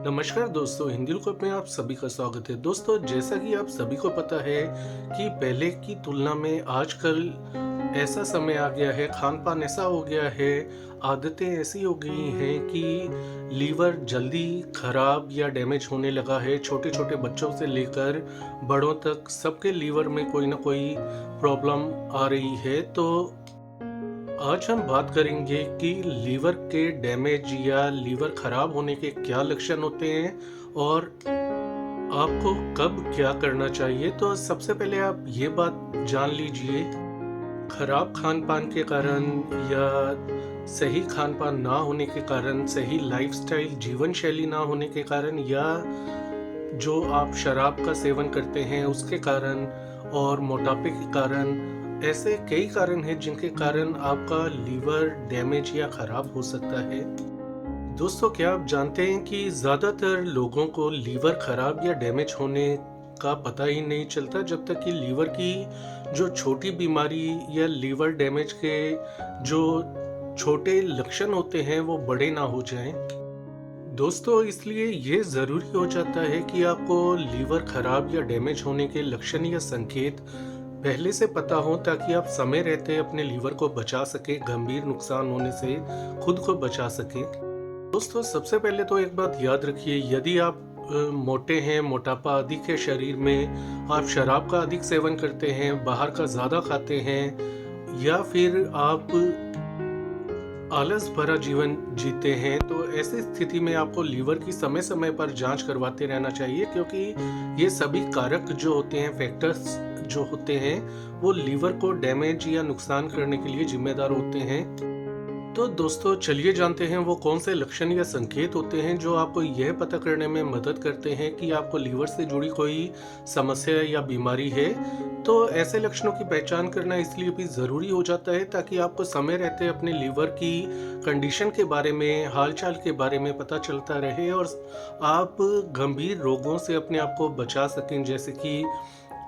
नमस्कार दोस्तों, हिंदी रूप में आप सभी का स्वागत है। दोस्तों, जैसा कि आप सभी को पता है कि पहले की तुलना में आजकल ऐसा समय आ गया है, खान-पान ऐसा हो गया है, आदतें ऐसी हो गई हैं कि लीवर जल्दी खराब या डैमेज होने लगा है। छोटे-छोटे बच्चों से लेकर बड़ों तक सबके लीवर में कोई ना कोई प्रॉब्लम आ रही है। तो आज हम बात करेंगे कि लीवर के डैमेज या लीवर खराब होने के क्या लक्षण होते हैं और आपको कब क्या करना चाहिए। तो सबसे पहले आप ये बात जान लीजिए, खराब खान-पान के कारण या सही खान-पान ना होने के कारण, सही लाइफ़स्टाइल जीवन शैली ना होने के कारण या जो आप शराब का सेवन करते हैं उसके कारण और मोटापे के कारण, ऐसे कई कारण हैं जिनके कारण आपका लीवर डैमेज या खराब हो सकता है। दोस्तों, क्या आप जानते हैं कि ज़्यादातर लोगों को लीवर खराब या डैमेज होने का पता ही नहीं चलता जब तक कि लीवर की जो छोटी बीमारी या लीवर डैमेज के जो छोटे लक्षण होते हैं वो बड़े ना हो जाएं। दोस्तों, इसलिए ये ज़रूरी हो जाता है कि आपको लीवर खराब या डैमेज होने के लक्षण या संकेत पहले से पता हो, ताकि आप समय रहते अपने लीवर को बचा सकें, गंभीर नुकसान होने से खुद को बचा सकें। दोस्तों, सबसे पहले तो एक बात याद रखिए, यदि आप मोटे हैं, मोटापा अधिक है शरीर में, आप शराब का अधिक सेवन करते हैं, बाहर का ज़्यादा खाते हैं या फिर आप आलस भरा जीवन जीते हैं, तो ऐसी स्थिति में आपको लीवर की समय समय पर जांच करवाते रहना चाहिए, क्योंकि ये सभी कारक जो होते हैं, फैक्टर्स जो होते हैं, वो लीवर को डैमेज या नुकसान करने के लिए जिम्मेदार होते हैं। तो दोस्तों, चलिए जानते हैं वो कौन से लक्षण या संकेत होते हैं जो आपको यह पता करने में मदद करते हैं कि आपको लीवर से जुड़ी कोई समस्या या बीमारी है। तो ऐसे लक्षणों की पहचान करना इसलिए भी ज़रूरी हो जाता है ताकि आपको समय रहते अपने लीवर की कंडीशन के बारे में, हालचाल के बारे में पता चलता रहे और आप गंभीर रोगों से अपने आप को बचा सकें, जैसे कि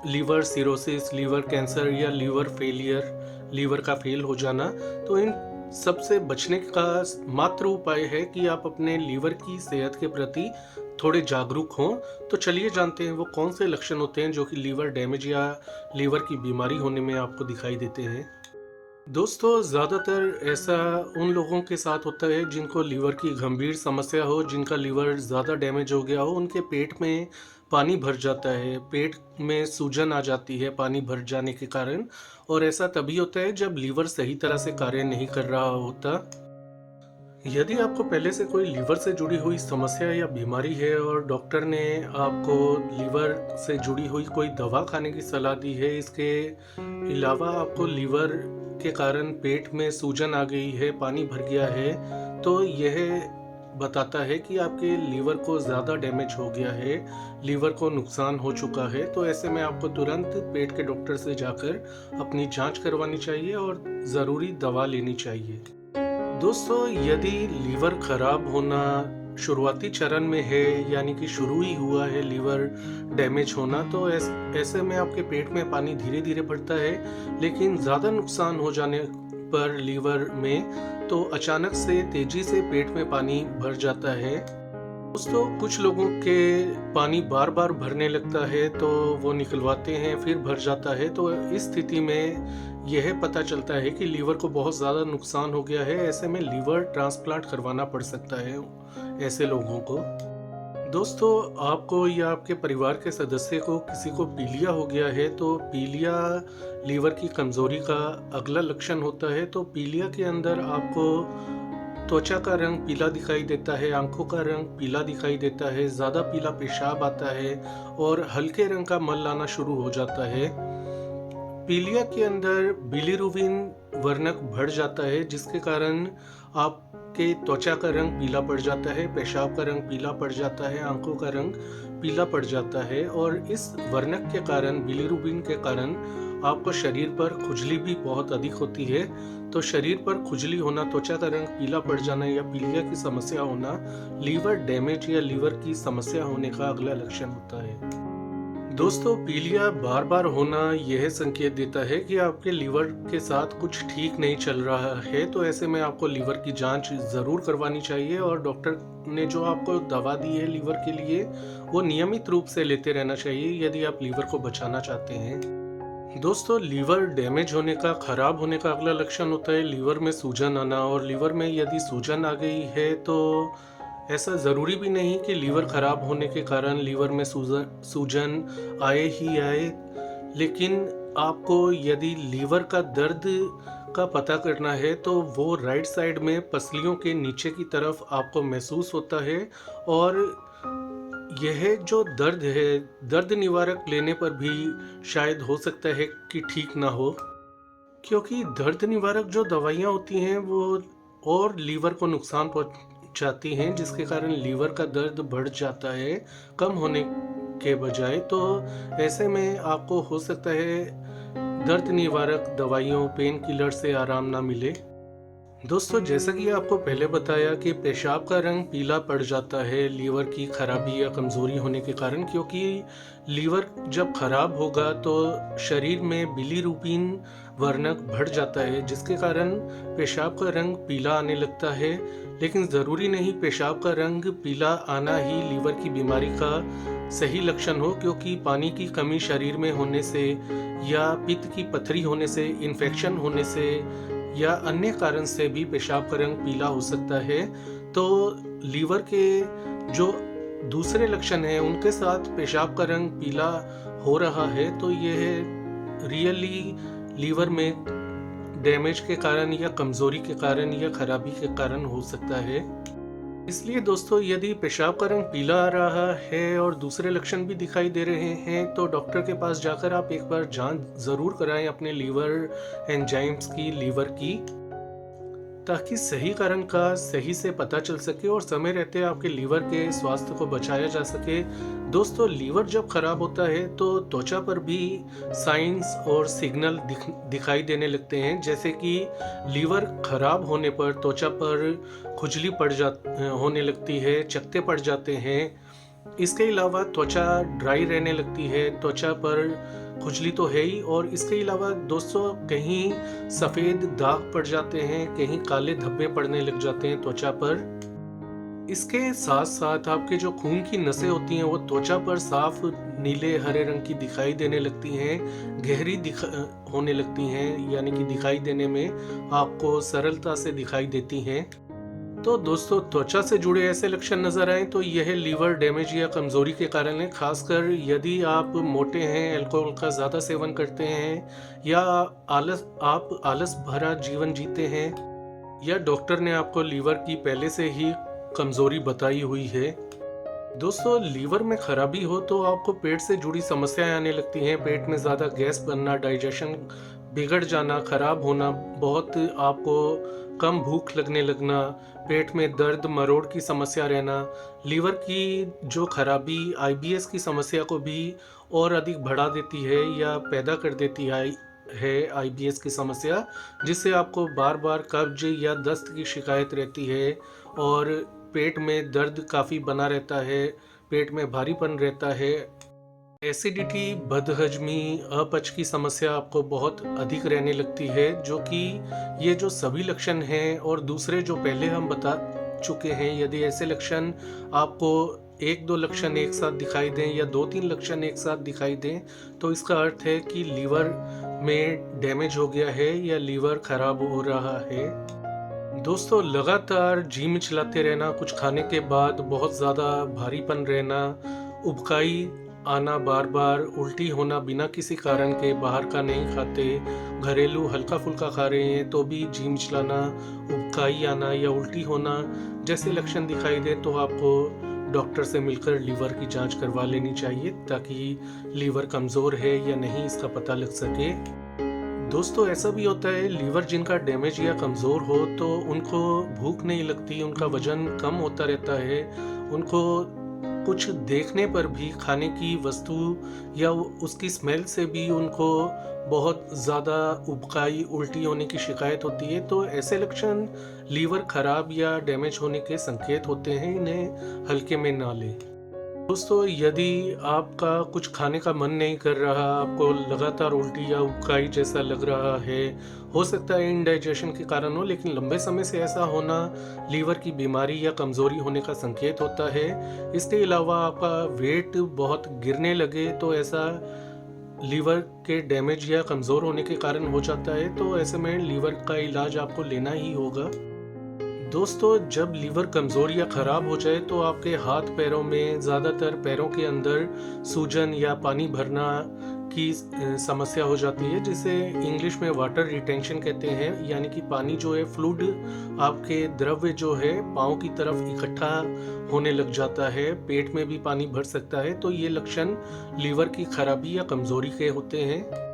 लीवर सिरोसिस, लीवर कैंसर या लीवर फेलियर, लीवर का फेल हो जाना। तो इन सबसे बचने का मात्र उपाय है कि आप अपने लीवर की सेहत के प्रति थोड़े जागरूक हों। तो चलिए जानते हैं वो कौन से लक्षण होते हैं जो कि लीवर डैमेज या लीवर की बीमारी होने में आपको दिखाई देते हैं। दोस्तों, ज़्यादातर ऐसा उन लोगों के साथ होता है जिनको लीवर की गंभीर समस्या हो, जिनका लीवर ज़्यादा डैमेज हो गया हो, उनके पेट में पानी भर जाता है, पेट में सूजन आ जाती है पानी भर जाने के कारण। और ऐसा तभी होता है जब लीवर सही तरह से कार्य नहीं कर रहा होता। यदि आपको पहले से कोई लीवर से जुड़ी हुई समस्या या बीमारी है और डॉक्टर ने आपको लीवर से जुड़ी हुई कोई दवा खाने की सलाह दी है, इसके अलावा आपको लीवर के कारण पेट में सूजन आ गई है, पानी भर गया है, तो यह बताता है कि आपके लीवर को ज़्यादा डैमेज हो गया है, लीवर को नुकसान हो चुका है। तो ऐसे में आपको तुरंत पेट के डॉक्टर से जाकर अपनी जांच करवानी चाहिए और ज़रूरी दवा लेनी चाहिए। दोस्तों, यदि लीवर खराब होना शुरुआती चरण में है, यानी कि शुरू ही हुआ है लीवर डैमेज होना, तो ऐसे में आपके पेट में पानी धीरे धीरे बढ़ता है, लेकिन ज़्यादा नुकसान हो जाने पर लीवर में तो अचानक से तेजी से पेट में पानी भर जाता है। दोस्तों, कुछ लोगों के पानी बार बार भरने लगता है तो वो निकलवाते हैं, फिर भर जाता है। तो इस स्थिति में यह पता चलता है कि लीवर को बहुत ज़्यादा नुकसान हो गया है। ऐसे में लीवर ट्रांसप्लांट करवाना पड़ सकता है ऐसे लोगों को। दोस्तों, आपको या आपके परिवार के सदस्य को किसी को पीलिया हो गया है, तो पीलिया लीवर की कमजोरी का अगला लक्षण होता है। तो पीलिया के अंदर आपको त्वचा का रंग पीला दिखाई देता है, आंखों का रंग पीला दिखाई देता है, ज़्यादा पीला पेशाब आता है और हल्के रंग का मल आना शुरू हो जाता है। पीलिया के अंदर बिलीरुबिन वर्णक बढ़ जाता है, जिसके कारण आपके त्वचा का रंग पीला पड़ जाता है, पेशाब का रंग पीला पड़ जाता है, आंखों का रंग पीला पड़ जाता है। और इस वर्णक के कारण, बिलीरुबिन के कारण आपको शरीर पर खुजली भी बहुत अधिक होती है। तो शरीर पर खुजली होना, त्वचा का रंग पीला पड़ जाना या पीलिया की समस्या होना लीवर डैमेज या लीवर की समस्या होने का अगला लक्षण होता है। दोस्तों, पीलिया बार बार होना यह संकेत देता है कि आपके लीवर के साथ कुछ ठीक नहीं चल रहा है। तो ऐसे में आपको लीवर की जांच ज़रूर करवानी चाहिए और डॉक्टर ने जो आपको दवा दी है लीवर के लिए, वो नियमित रूप से लेते रहना चाहिए यदि आप लीवर को बचाना चाहते हैं। दोस्तों, लीवर डैमेज होने का, खराब होने का अगला लक्षण होता है लीवर में सूजन आना। और लीवर में यदि सूजन आ गई है तो ऐसा ज़रूरी भी नहीं कि लीवर ख़राब होने के कारण लीवर में सूजन आए ही आए, लेकिन आपको यदि लीवर का दर्द का पता करना है तो वो राइट साइड में पसलियों के नीचे की तरफ आपको महसूस होता है। और यह जो दर्द है, दर्द निवारक लेने पर भी शायद हो सकता है कि ठीक ना हो, क्योंकि दर्द निवारक जो दवाइयाँ होती हैं वो और लीवर को नुकसान पहुंचाती हैं, जिसके कारण लीवर का दर्द बढ़ जाता है कम होने के बजाय। तो ऐसे में आपको हो सकता है दर्द निवारक दवाइयों, पेन किलर से आराम ना मिले। दोस्तों, जैसा कि आपको पहले बताया कि पेशाब का रंग पीला पड़ जाता है लीवर की खराबी या कमज़ोरी होने के कारण, क्योंकि लीवर जब खराब होगा तो शरीर में बिलीरुबिन वर्णक बढ़ जाता है, जिसके कारण पेशाब का रंग पीला आने लगता है। लेकिन ज़रूरी नहीं पेशाब का रंग पीला आना ही लीवर की बीमारी का सही लक्षण हो, क्योंकि पानी की कमी शरीर में होने से या पित्त की पथरी होने से, इन्फेक्शन होने से या अन्य कारण से भी पेशाब का रंग पीला हो सकता है। तो लीवर के जो दूसरे लक्षण हैं उनके साथ पेशाब का रंग पीला हो रहा है तो यह रियली लीवर में डैमेज के कारण या कमज़ोरी के कारण या खराबी के कारण हो सकता है। इसलिए दोस्तों, यदि पेशाब का रंग पीला आ रहा है और दूसरे लक्षण भी दिखाई दे रहे हैं तो डॉक्टर के पास जाकर आप एक बार जांच ज़रूर कराएं अपने लीवर एंजाइम्स की, लीवर की, ताकि सही कारण का सही से पता चल सके और समय रहते आपके लीवर के स्वास्थ्य को बचाया जा सके। दोस्तों, लीवर जब खराब होता है तो त्वचा पर भी साइंस और सिग्नल दिखाई देने लगते हैं, जैसे कि लीवर खराब होने पर त्वचा पर खुजली होने लगती है, चकत्ते पड़ जाते हैं। इसके अलावा त्वचा ड्राई रहने लगती है, त्वचा पर खुजली तो है ही, और इसके अलावा दोस्तों कहीं सफ़ेद दाग पड़ जाते हैं, कहीं काले धब्बे पड़ने लग जाते हैं त्वचा पर। इसके साथ साथ आपके जो खून की नसें होती हैं वो त्वचा पर साफ नीले हरे रंग की दिखाई देने लगती हैं, गहरी होने लगती हैं, यानी कि दिखाई देने में आपको सरलता से दिखाई देती हैं। तो दोस्तों, त्वचा से जुड़े ऐसे लक्षण नजर आए तो यह लीवर डैमेज या कमजोरी के कारण है। खासकर यदि आप मोटे हैं, अल्कोहल का ज़्यादा सेवन करते हैं या आप आलस भरा जीवन जीते हैं, या डॉक्टर ने आपको लीवर की पहले से ही कमजोरी बताई हुई है। दोस्तों, लीवर में खराबी हो तो आपको पेट से जुड़ी समस्याएं आने लगती हैं। पेट में ज़्यादा गैस बनना, डाइजेशन बिगड़ जाना, खराब होना, बहुत आपको कम भूख लगने लगना, पेट में दर्द, मरोड़ की समस्या रहना, लीवर की जो खराबी आईबीएस की समस्या को भी और अधिक बढ़ा देती है या पैदा कर देती है आईबीएस की समस्या, जिससे आपको बार बार कब्ज या दस्त की शिकायत रहती है और पेट में दर्द काफ़ी बना रहता है, पेट में भारीपन रहता है, एसिडिटी, बदहजमी, अपच की समस्या आपको बहुत अधिक रहने लगती है। जो कि ये जो सभी लक्षण हैं और दूसरे जो पहले हम बता चुके हैं, यदि ऐसे लक्षण आपको एक दो लक्षण एक साथ दिखाई दें या दो तीन लक्षण एक साथ दिखाई दें तो इसका अर्थ है कि लीवर में डैमेज हो गया है या लीवर खराब हो रहा है। दोस्तों, लगातार जी मिचलाते रहना, कुछ खाने के बाद बहुत ज़्यादा भारीपन रहना, उबकाई आना, बार बार उल्टी होना बिना किसी कारण के, बाहर का नहीं खाते, घरेलू हल्का फुल्का खा रहे हैं तो भी जी मिचलाना, उबकाई आना या उल्टी होना जैसे लक्षण दिखाई दे तो आपको डॉक्टर से मिलकर लीवर की जांच करवा लेनी चाहिए, ताकि लीवर कमज़ोर है या नहीं इसका पता लग सके। दोस्तों, ऐसा भी होता है लीवर जिनका डैमेज या कमज़ोर हो तो उनको भूख नहीं लगती, उनका वज़न कम होता रहता है, उनको कुछ देखने पर भी, खाने की वस्तु या उसकी स्मेल से भी उनको बहुत ज़्यादा उबकाई, उल्टी होने की शिकायत होती है। तो ऐसे लक्षण लीवर खराब या डैमेज होने के संकेत होते हैं, इन्हें हल्के में ना लें। दोस्तों, यदि आपका कुछ खाने का मन नहीं कर रहा, आपको लगातार उल्टी या उबकाई जैसा लग रहा है, हो सकता है इंडाइजेशन के कारण हो, लेकिन लंबे समय से ऐसा होना लीवर की बीमारी या कमज़ोरी होने का संकेत होता है। इसके अलावा आपका वेट बहुत गिरने लगे तो ऐसा लीवर के डैमेज या कमज़ोर होने के कारण हो जाता है, तो ऐसे में लीवर का इलाज आपको लेना ही होगा। दोस्तों, जब लीवर कमज़ोर या ख़राब हो जाए तो आपके हाथ पैरों में, ज़्यादातर पैरों के अंदर सूजन या पानी भरना की समस्या हो जाती है, जिसे इंग्लिश में वाटर रिटेंशन कहते हैं। यानी कि पानी जो है, फ्लूइड, आपके द्रव्य जो है पाँव की तरफ इकट्ठा होने लग जाता है, पेट में भी पानी भर सकता है। तो ये लक्षण लीवर की खराबी या कमज़ोरी के होते हैं।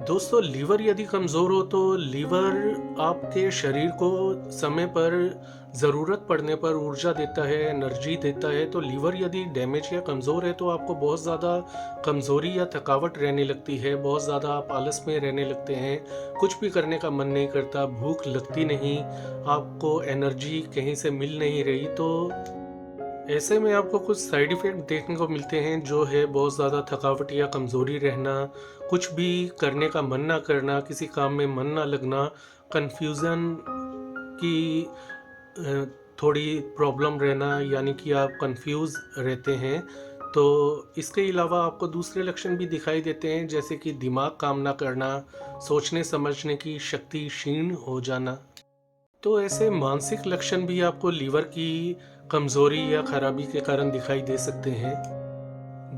दोस्तों, लीवर यदि कमज़ोर हो तो लीवर आपके शरीर को समय पर ज़रूरत पड़ने पर ऊर्जा देता है, एनर्जी देता है। तो लीवर यदि डैमेज या कमज़ोर है तो आपको बहुत ज़्यादा कमज़ोरी या थकावट रहने लगती है, बहुत ज़्यादा आप आलस में रहने लगते हैं, कुछ भी करने का मन नहीं करता, भूख लगती नहीं, आपको एनर्जी कहीं से मिल नहीं रही। तो ऐसे में आपको कुछ साइड इफ़ेक्ट देखने को मिलते हैं, जो है बहुत ज़्यादा थकावट या कमज़ोरी रहना, कुछ भी करने का मन ना करना, किसी काम में मन ना लगना, कन्फ्यूज़न की थोड़ी प्रॉब्लम रहना, यानी कि आप कन्फ्यूज़ रहते हैं। तो इसके अलावा आपको दूसरे लक्षण भी दिखाई देते हैं, जैसे कि दिमाग काम ना करना, सोचने समझने की शक्ति क्षीण हो जाना। तो ऐसे मानसिक लक्षण भी आपको लीवर की कमजोरी या खराबी के कारण दिखाई दे सकते हैं।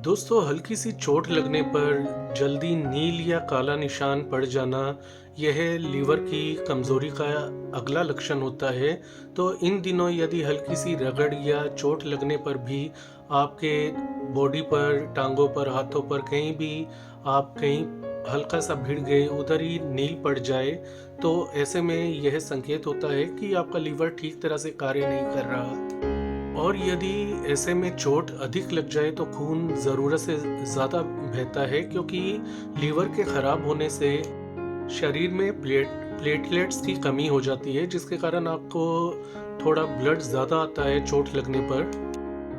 दोस्तों, हल्की सी चोट लगने पर जल्दी नील या काला निशान पड़ जाना, यह लीवर की कमजोरी का अगला लक्षण होता है। तो इन दिनों यदि हल्की सी रगड़ या चोट लगने पर भी आपके बॉडी पर, टांगों पर, हाथों पर कहीं भी आप कहीं हल्का सा भिड़ गए, उधर ही नील पड़ जाए, तो ऐसे में यह संकेत होता है कि आपका लीवर ठीक तरह से कार्य नहीं कर रहा। और यदि ऐसे में चोट अधिक लग जाए तो खून ज़रूरत से ज़्यादा बहता है, क्योंकि लीवर के खराब होने से शरीर में प्लेटलेट्स की कमी हो जाती है, जिसके कारण आपको थोड़ा ब्लड ज़्यादा आता है चोट लगने पर।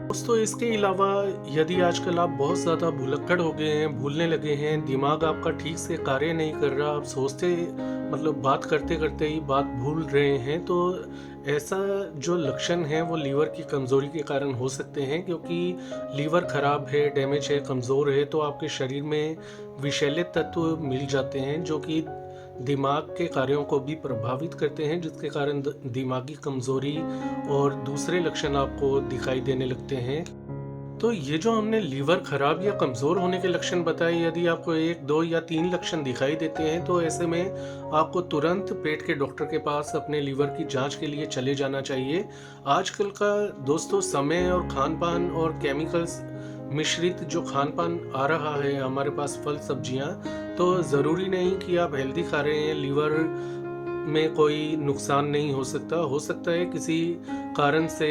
दोस्तों, इसके अलावा यदि आजकल आप बहुत ज़्यादा भुलक्कड़ हो गए हैं, भूलने लगे हैं, दिमाग आपका ठीक से कार्य नहीं कर रहा, आप सोचते, मतलब बात करते करते ही बात भूल रहे हैं, तो ऐसा जो लक्षण है वो लीवर की कमज़ोरी के कारण हो सकते हैं। क्योंकि लीवर ख़राब है, डैमेज है, कमज़ोर है, तो आपके शरीर में विषैले तत्व मिल जाते हैं, जो कि दिमाग के कार्यों को भी प्रभावित करते हैं, जिसके कारण दिमागी कमज़ोरी और दूसरे लक्षण आपको दिखाई देने लगते हैं। तो ये जो हमने लीवर खराब या कमज़ोर होने के लक्षण बताए, यदि आपको 1, 2 या 3 लक्षण दिखाई देते हैं तो ऐसे में आपको तुरंत पेट के डॉक्टर के पास अपने लीवर की जांच के लिए चले जाना चाहिए। आजकल का दोस्तों समय और खान-पान और केमिकल्स मिश्रित जो खान-पान आ रहा है हमारे पास, फल सब्जियां, तो ज़रूरी नहीं कि आप हेल्दी खा रहे हैं, लीवर में कोई नुकसान नहीं हो सकता है किसी कारण से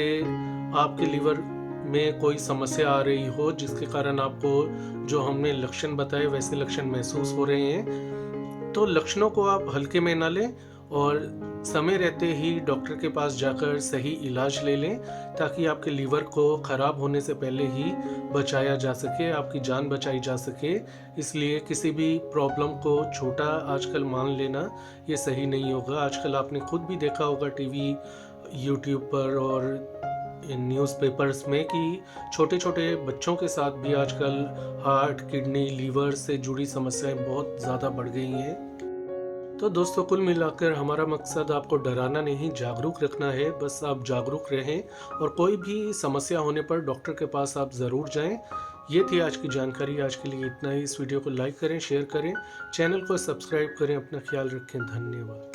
आपके लीवर में कोई समस्या आ रही हो, जिसके कारण आपको जो हमने लक्षण बताए वैसे लक्षण महसूस हो रहे हैं। तो लक्षणों को आप हल्के में ना लें और समय रहते ही डॉक्टर के पास जाकर सही इलाज ले लें, ताकि आपके लीवर को ख़राब होने से पहले ही बचाया जा सके, आपकी जान बचाई जा सके। इसलिए किसी भी प्रॉब्लम को छोटा आजकल मान लेना ये सही नहीं होगा। आजकल आपने खुद भी देखा होगा टीवी, यूट्यूब पर और न्यूज़पेपर्स में कि छोटे छोटे बच्चों के साथ भी आजकल हार्ट, किडनी, लीवर से जुड़ी समस्याएं बहुत ज़्यादा बढ़ गई हैं। तो दोस्तों, कुल मिलाकर हमारा मकसद आपको डराना नहीं, जागरूक रखना है। बस आप जागरूक रहें और कोई भी समस्या होने पर डॉक्टर के पास आप ज़रूर जाएं। ये थी आज की जानकारी। आज के लिए इतना ही। इस वीडियो को लाइक करें, शेयर करें, चैनल को सब्सक्राइब करें। अपना ख्याल रखें। धन्यवाद।